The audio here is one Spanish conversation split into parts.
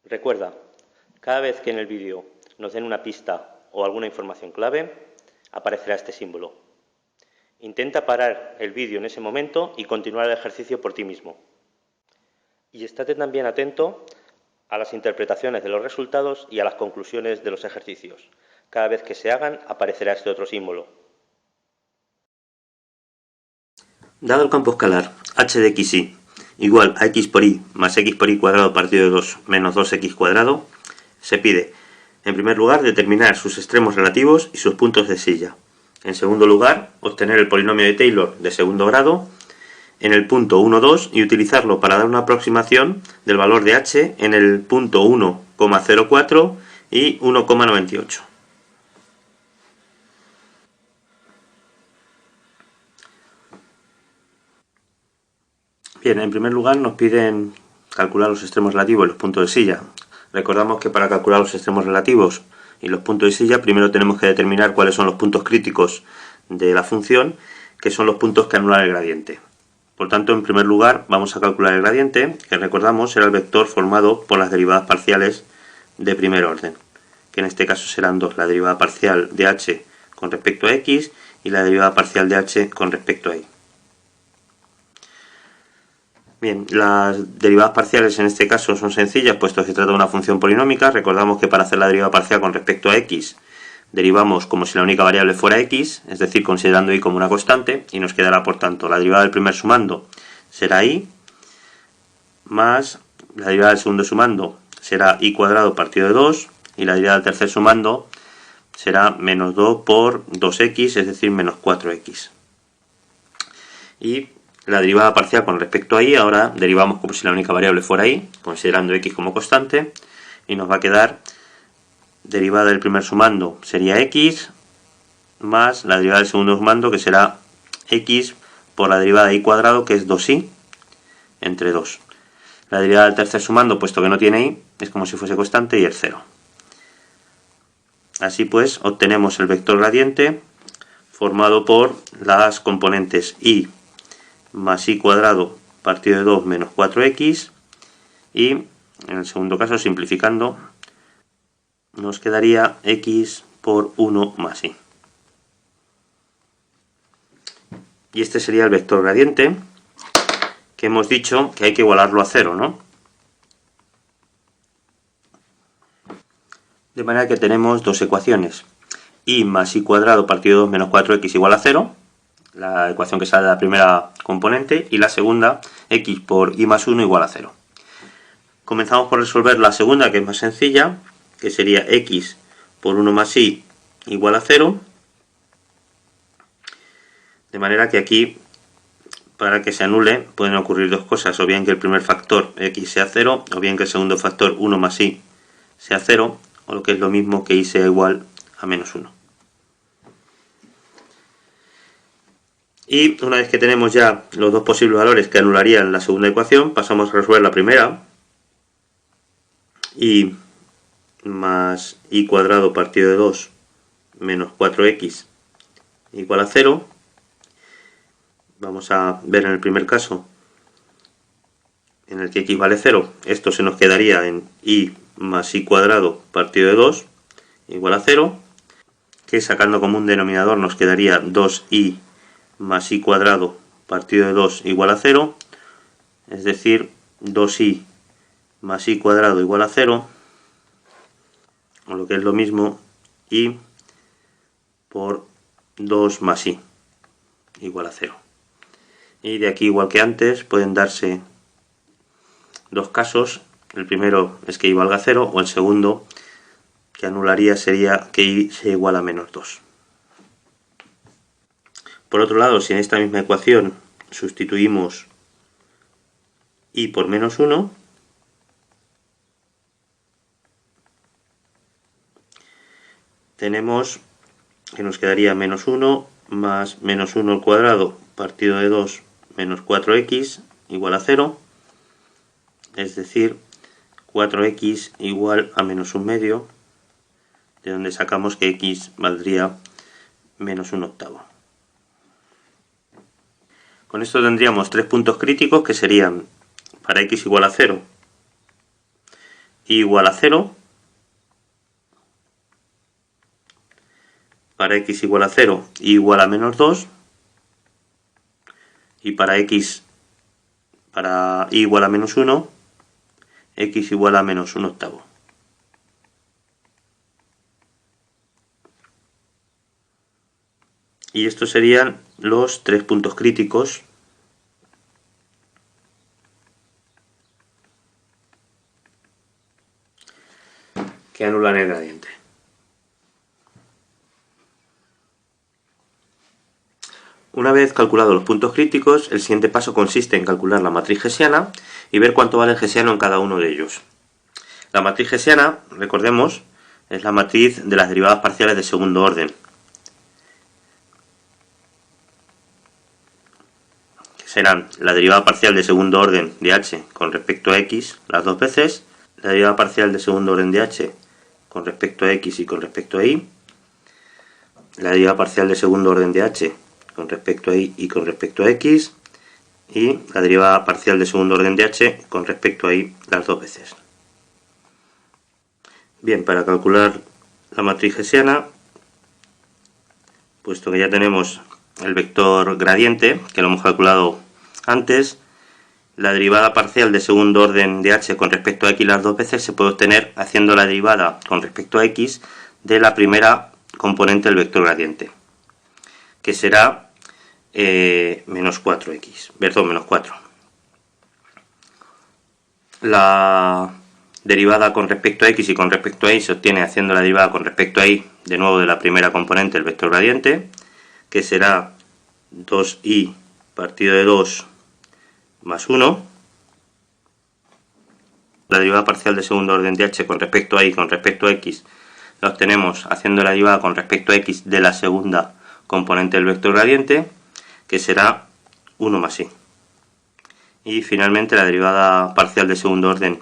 Recuerda, cada vez que en el vídeo nos den una pista o alguna información clave, aparecerá este símbolo. Intenta parar el vídeo en ese momento y continuar el ejercicio por ti mismo. Y estate también atento a las interpretaciones de los resultados y a las conclusiones de los ejercicios. Cada vez que se hagan, aparecerá este otro símbolo. Dado el campo escalar h de xy igual a x por y más x por y cuadrado partido de 2 menos 2x cuadrado, se pide, en primer lugar, determinar sus extremos relativos y sus puntos de silla. En segundo lugar, obtener el polinomio de Taylor de segundo grado en el punto 1, 2 y utilizarlo para dar una aproximación del valor de h en el punto 1,04 y 1,98. Bien, en primer lugar nos piden calcular los extremos relativos y los puntos de silla. Recordamos que para calcular los extremos relativos y los puntos de silla, primero tenemos que determinar cuáles son los puntos críticos de la función, que son los puntos que anulan el gradiente. Por tanto, en primer lugar, vamos a calcular el gradiente, que recordamos era el vector formado por las derivadas parciales de primer orden, que en este caso serán dos, la derivada parcial de h con respecto a x y la derivada parcial de h con respecto a y. Bien, las derivadas parciales en este caso son sencillas, puesto que se trata de una función polinómica. Recordamos que para hacer la derivada parcial con respecto a x, derivamos como si la única variable fuera x, es decir, considerando y como una constante, y nos quedará, por tanto, la derivada del primer sumando será y, más la derivada del segundo sumando será y cuadrado partido de 2, y la derivada del tercer sumando será menos 2 por 2x, es decir, menos 4x. Y la derivada parcial con respecto a y, ahora derivamos como si la única variable fuera y, considerando x como constante, y nos va a quedar derivada del primer sumando sería x, más la derivada del segundo sumando, que será x por la derivada de y cuadrado, que es 2y, entre 2. La derivada del tercer sumando, puesto que no tiene y, es como si fuese constante y el 0. Así pues, obtenemos el vector gradiente formado por las componentes y más y cuadrado partido de 2 menos 4x, y en el segundo caso, simplificando, nos quedaría x por 1 más y. Y este sería el vector gradiente, que hemos dicho que hay que igualarlo a 0, ¿no? De manera que tenemos dos ecuaciones. Y más y cuadrado partido de 2 menos 4x igual a 0, la ecuación que sale de la primera componente, y la segunda, x por y más 1 igual a 0. Comenzamos por resolver la segunda, que es más sencilla, que sería x por 1 más y igual a 0, de manera que aquí, para que se anule, pueden ocurrir dos cosas, o bien que el primer factor x sea 0, o bien que el segundo factor 1 más y sea 0, o lo que es lo mismo que y sea igual a menos 1. Y una vez que tenemos ya los dos posibles valores que anularían la segunda ecuación, pasamos a resolver la primera. Y más y cuadrado partido de 2 menos 4x igual a 0. Vamos a ver en el primer caso, en el que x vale 0, esto se nos quedaría en y más y cuadrado partido de 2 igual a 0, que sacando como un denominador nos quedaría 2y más y cuadrado partido de 2 igual a 0, es decir, 2y más y cuadrado igual a 0, o lo que es lo mismo, y por 2 más y igual a 0. Y de aquí, igual que antes, pueden darse dos casos. El primero es que y valga 0, o el segundo, que anularía, sería que y sea igual a menos 2. Por otro lado, si en esta misma ecuación sustituimos y por menos 1, tenemos que nos quedaría menos 1 más menos 1 al cuadrado partido de 2 menos 4x igual a 0, es decir, 4x igual a menos 1 medio, de donde sacamos que x valdría menos 1 octavo. Con esto tendríamos tres puntos críticos, que serían para x igual a 0, igual a 0, para x igual a 0, igual a menos 2, y para y igual a menos 1, x igual a menos 1 octavo. Y estos serían los 3 puntos críticos que anulan el gradiente. Una vez calculados los puntos críticos, el siguiente paso consiste en calcular la matriz hessiana y ver cuánto vale el hessiano en cada uno de ellos. La matriz hessiana, recordemos, es la matriz de las derivadas parciales de segundo orden. Serán la derivada parcial de segundo orden de h con respecto a x las dos veces, la derivada parcial de segundo orden de h con respecto a x y con respecto a y, la derivada parcial de segundo orden de h con respecto a y y con respecto a x, y la derivada parcial de segundo orden de h con respecto a y las dos veces. Bien, para calcular la matriz hessiana, puesto que ya tenemos el vector gradiente, que lo hemos calculado antes, la derivada parcial de segundo orden de h con respecto a x las dos veces se puede obtener haciendo la derivada con respecto a x de la primera componente del vector gradiente, que será menos 4x, perdón, menos 4. La derivada con respecto a x y con respecto a y se obtiene haciendo la derivada con respecto a y, de nuevo de la primera componente del vector gradiente, que será 2y partido de 2 más 1. La derivada parcial de segundo orden de h con respecto a y con respecto a x la obtenemos haciendo la derivada con respecto a x de la segunda componente del vector gradiente, que será 1 más y. Y finalmente la derivada parcial de segundo orden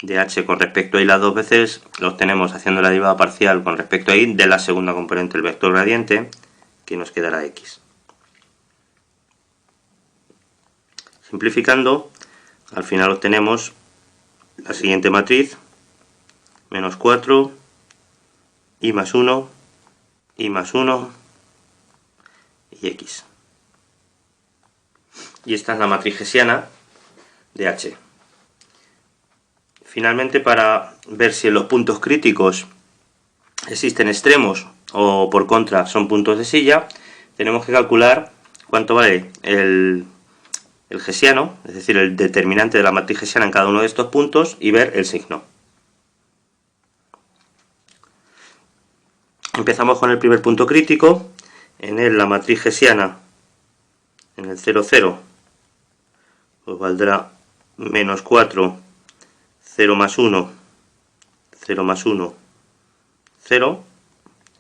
de h con respecto a y las dos veces la obtenemos haciendo la derivada parcial con respecto a y de la segunda componente del vector gradiente, que nos quedará x. Simplificando, al final obtenemos la siguiente matriz: menos 4, y más 1, y más 1, y x. Y esta es la matriz hessiana de h. Finalmente, para ver si en los puntos críticos existen extremos o por contra son puntos de silla, tenemos que calcular cuánto vale el hessiano, es decir, el determinante de la matriz hessiana en cada uno de estos puntos, y ver el signo. Empezamos con el primer punto crítico. En él la matriz hessiana en el 0, 0 pues valdrá menos 4, 0 más 1, 0 más 1, 0,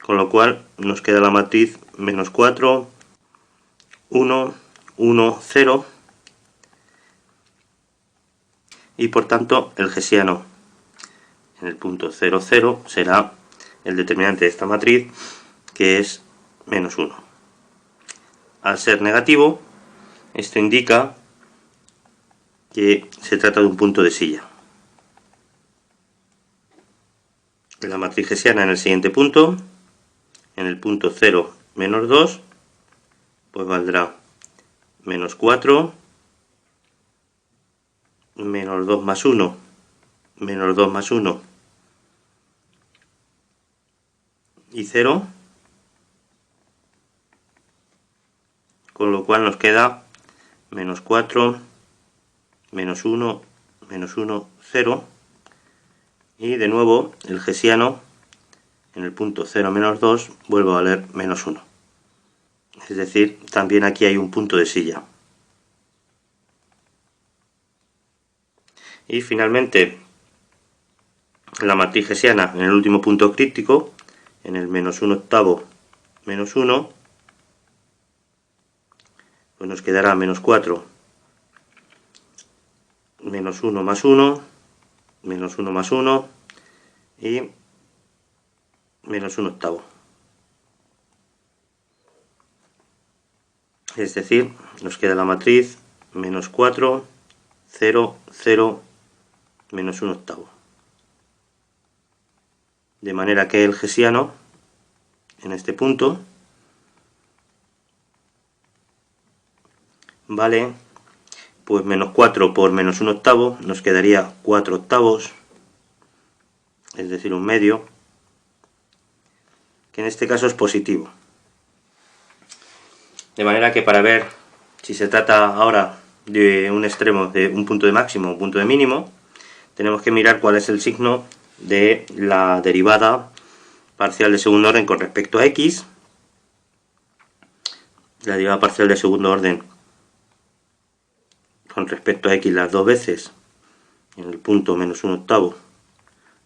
con lo cual nos queda la matriz menos 4, 1, 1, 0, y por tanto el hessiano en el punto 0, 0 será el determinante de esta matriz, que es menos 1. Al ser negativo, esto indica que se trata de un punto de silla. La matriz hessiana en el siguiente punto, en el punto 0, menos 2, pues valdrá menos 4, menos 2 más 1, menos 2 más 1, y 0, con lo cual nos queda menos 4, menos 1, menos 1, 0, y de nuevo el hessiano en el punto 0, menos 2 vuelve a valer menos 1. Es decir, también aquí hay un punto de silla. Y finalmente, la matriz hessiana en el último punto crítico, en el menos 1 octavo, menos 1, pues nos quedará menos 4, menos 1 más 1, menos 1 más 1, y menos 1 octavo. Es decir, nos queda la matriz menos 4, 0, 0, menos 1 octavo. de manera que el hessiano, en este punto, vale, pues menos 4 por menos 1 octavo, nos quedaría 4 octavos, es decir, un medio, que en este caso es positivo. De manera que para ver si se trata ahora de un extremo, de un punto de máximo o un punto de mínimo, tenemos que mirar cuál es el signo de la derivada parcial de segundo orden con respecto a x. La derivada parcial de segundo orden con respecto a x las dos veces en el punto menos 1 octavo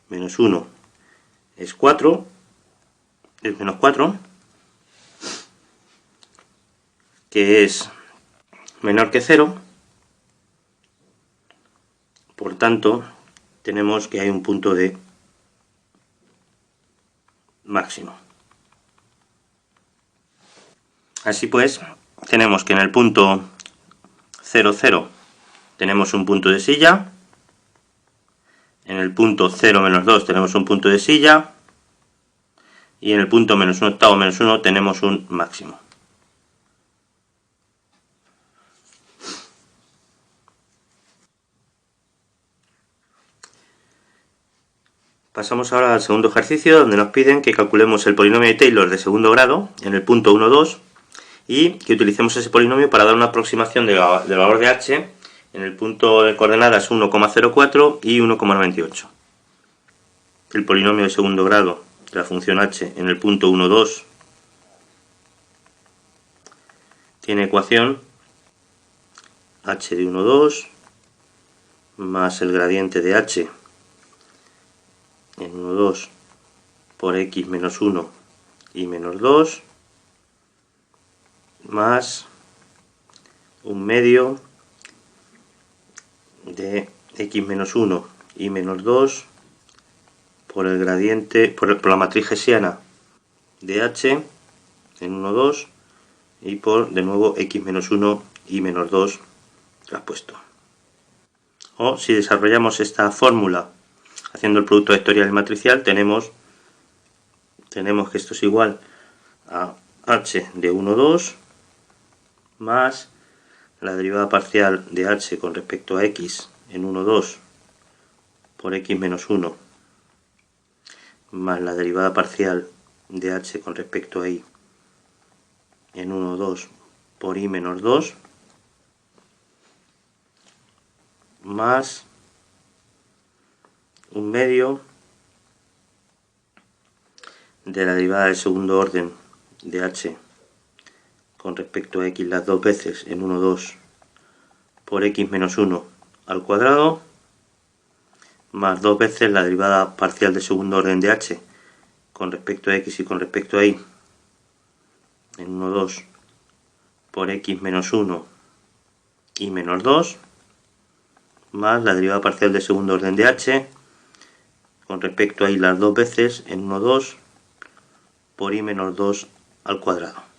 menos 1 es 4, es menos 4, que es menor que 0. Por tanto, tenemos que hay un punto de máximo. Así pues, tenemos que en el punto 0, 0 tenemos un punto de silla, en el punto 0, menos 2 tenemos un punto de silla, y en el punto menos 1 octavo menos 1 tenemos un máximo. Pasamos ahora al segundo ejercicio, donde nos piden que calculemos el polinomio de Taylor de segundo grado en el punto 1, 2 y que utilicemos ese polinomio para dar una aproximación del valor de h en el punto de coordenadas 1,04 y 1,98. El polinomio de segundo grado de la función h en el punto 1, 2 tiene ecuación h de 1, 2 más el gradiente de h en 1, 2 por x menos 1 y menos 2 más un medio de x menos 1 y menos 2 por el gradiente, por la matriz hessiana de h en 1, 2 y por de nuevo x menos 1 y menos 2 traspuesto. O si desarrollamos esta fórmula haciendo el producto vectorial y matricial, tenemos que esto es igual a h de 1, 2 más la derivada parcial de h con respecto a x en 1, 2 por x menos 1 más la derivada parcial de h con respecto a y en 1, 2 por y menos 2 más un medio de la derivada del segundo orden de h con respecto a x las dos veces en 1, 2 por x menos 1 al cuadrado más dos veces la derivada parcial del segundo orden de h con respecto a x y con respecto a y en 1, 2 por x menos 1 y menos 2 más la derivada parcial del segundo orden de h con respecto a y las dos veces en 1, 2 por y menos 2 al cuadrado.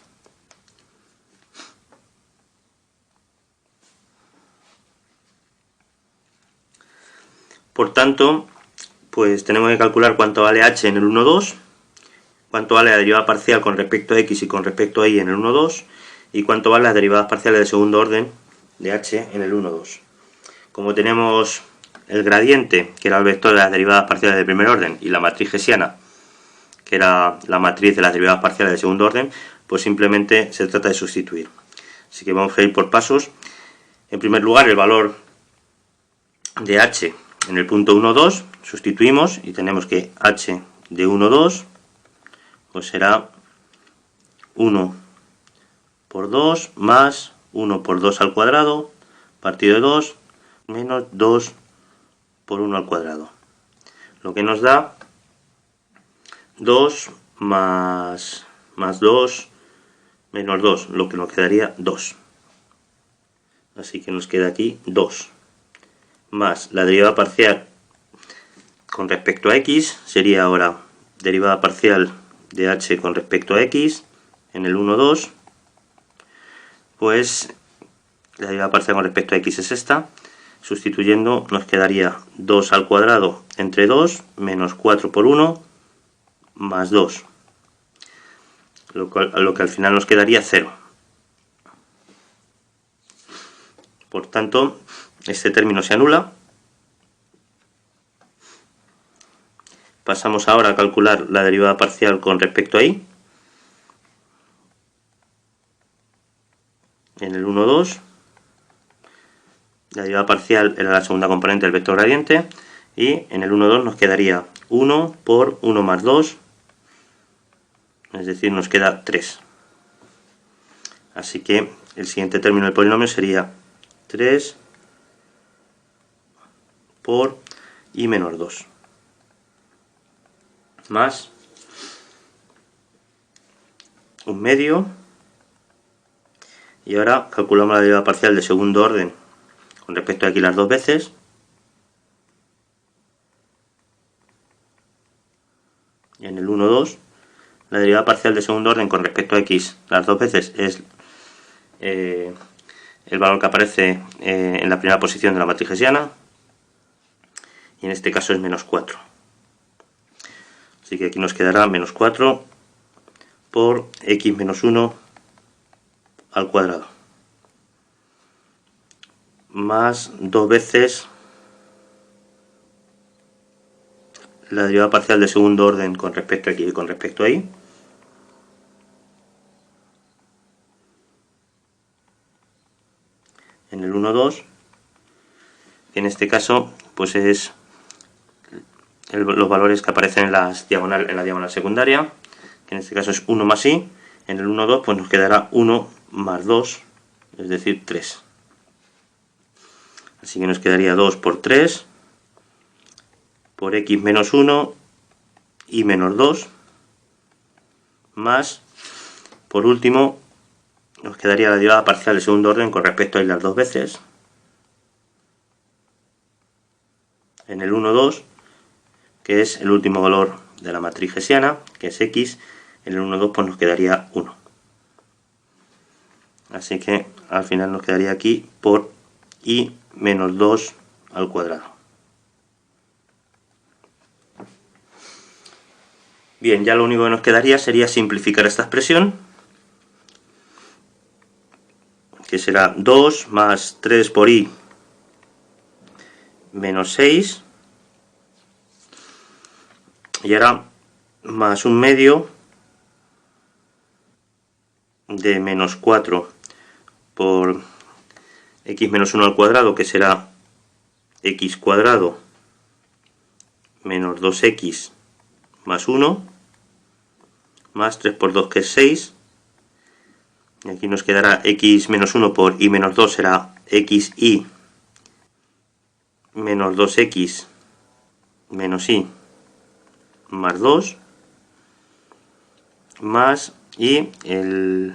Por tanto, pues tenemos que calcular cuánto vale h en el 1, 2, cuánto vale la derivada parcial con respecto a x y con respecto a y en el 1, 2 y cuánto vale las derivadas parciales de segundo orden de h en el 1, 2. Como tenemos el gradiente, que era el vector de las derivadas parciales de primer orden, y la matriz hessiana, que era la matriz de las derivadas parciales de segundo orden, pues simplemente se trata de sustituir. Así que vamos a ir por pasos. En primer lugar, el valor de h en el punto 1, 2, sustituimos y tenemos que h de 1, 2 pues será 1 por 2 más 1 por 2 al cuadrado partido de 2 menos 2 por 1 al cuadrado, lo que nos da 2 más 2 menos 2, lo que nos quedaría 2. Así que nos queda aquí 2 más la derivada parcial con respecto a x, sería ahora derivada parcial de h con respecto a x en el 1, 2, pues la derivada parcial con respecto a x es esta. Sustituyendo nos quedaría 2 al cuadrado entre 2 menos 4 por 1 más 2, lo que al final nos quedaría 0. Por tanto, este término se anula. Pasamos ahora a calcular la derivada parcial con respecto a y. En el 1, 2, la derivada parcial era la segunda componente del vector gradiente, y en el 1, 2 nos quedaría 1 por 1 más 2, es decir, nos queda 3. Así que el siguiente término del polinomio sería 3 por y menos 2, más un medio. Y ahora calculamos la derivada parcial de segundo orden con respecto a aquí las dos veces. Y en el 1, 2, la derivada parcial de segundo orden con respecto a x las dos veces es el valor que aparece en la primera posición de la matriz hessiana, y en este caso es menos 4. Así que aquí nos quedará menos 4 por x menos 1 al cuadrado, más 2 veces la derivada parcial de segundo orden con respecto a aquí y con respecto a y. En el 1, 2, que en este caso pues es los valores que aparecen en la diagonal secundaria, que en este caso es 1 más y. En el 1, 2 pues nos quedará 1 más 2, es decir, 3. Así que nos quedaría 2 por 3 por x menos 1 y menos 2, más, por último, nos quedaría la derivada parcial de segundo orden con respecto a y las dos veces. En el 1, 2, que es el último valor de la matriz hessiana, que es x, en el 1, 2 pues nos quedaría 1. Así que al final nos quedaría aquí por y menos 2 al cuadrado. Bien, ya lo único que nos quedaría sería simplificar esta expresión, que será 2 más 3 por y menos 6, y ahora más un medio de menos 4 por x menos 1 al cuadrado, que será x cuadrado menos 2x más 1, más 3 por 2, que es 6, y aquí nos quedará x menos 1 por y menos 2, será xy menos 2x menos y más 2, más y el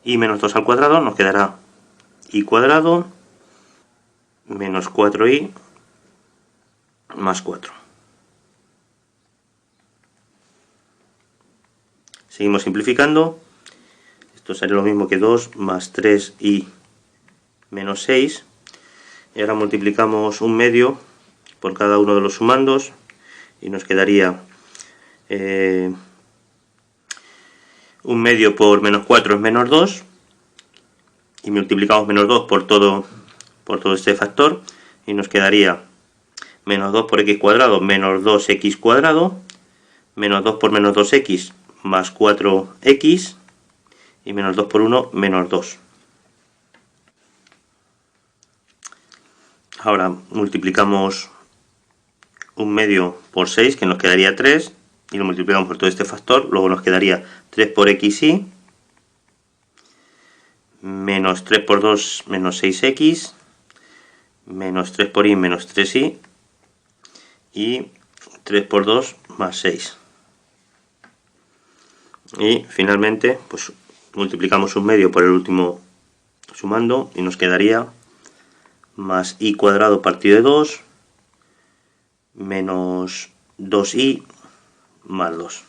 y menos 2 al cuadrado, nos quedará y cuadrado menos 4y más 4. Seguimos simplificando. Esto sería lo mismo que 2 más 3y menos 6. Y ahora multiplicamos un medio por cada uno de los sumandos y nos quedaría un medio por menos 4 es menos 2, y multiplicamos menos 2 por todo este factor y nos quedaría menos 2 por x cuadrado menos 2x cuadrado, menos 2 por menos 2x más 4x, y menos 2 por 1 menos 2. Ahora multiplicamos un medio por 6, que nos quedaría 3, y lo multiplicamos por todo este factor, luego nos quedaría 3 por xy, menos 3 por 2 menos 6x, menos 3 por y menos 3y, y 3 por 2 más 6. Y finalmente pues multiplicamos un medio por el último sumando y nos quedaría más y cuadrado partido de 2 menos 2y más 2.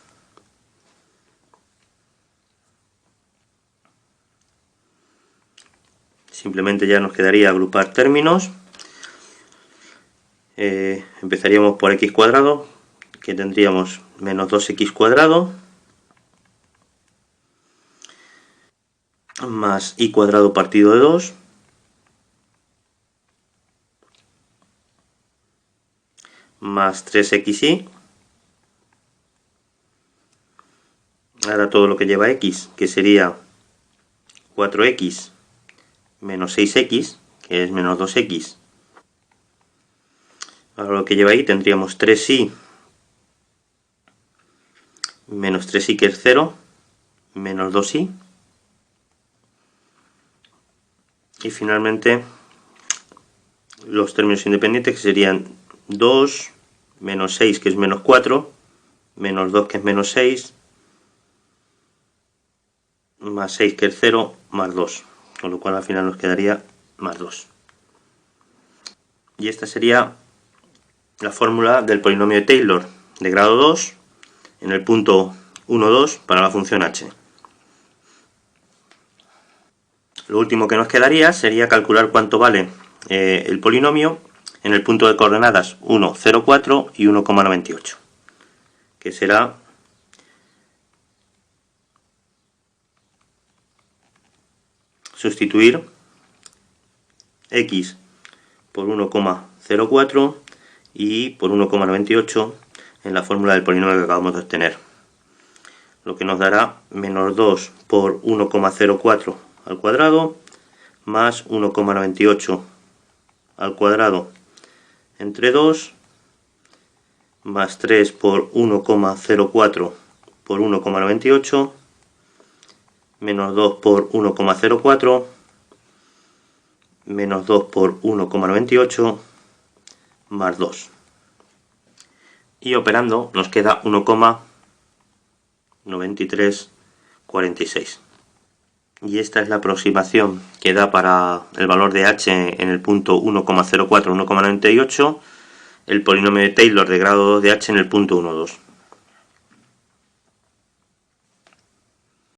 Simplemente ya nos quedaría agrupar términos. Empezaríamos por x cuadrado, que tendríamos menos 2x cuadrado más y cuadrado partido de 2 más 3xy. Ahora todo lo que lleva x, que sería 4x menos 6x, que es menos 2x. Ahora lo que lleva ahí tendríamos 3y menos 3y, que es 0, menos 2y. Y finalmente los términos independientes, que serían 2 menos 6, que es menos 4, menos 2, que es menos 6, más 6, que es 0, más 2, con lo cual al final nos quedaría más 2. Y esta sería la fórmula del polinomio de Taylor de grado 2 en el punto 1, 2 para la función h. Lo último que nos quedaría sería calcular cuánto vale el polinomio en el punto de coordenadas 1, 0, 4 y 1,98, que será sustituir x por 1,04 y por 1,98 en la fórmula del polinomio que acabamos de obtener, lo que nos dará menos 2 por 1,04 al cuadrado más 1,98 al cuadrado entre 2 más 3 por 1,04 por 1,98 menos 2 por 1,04 menos 2 por 1,98 más 2. Y operando nos queda 1,9346. Y esta es la aproximación que da para el valor de h en el punto 1,04, 1,98, el polinomio de Taylor de grado 2 de h en el punto 1, 2.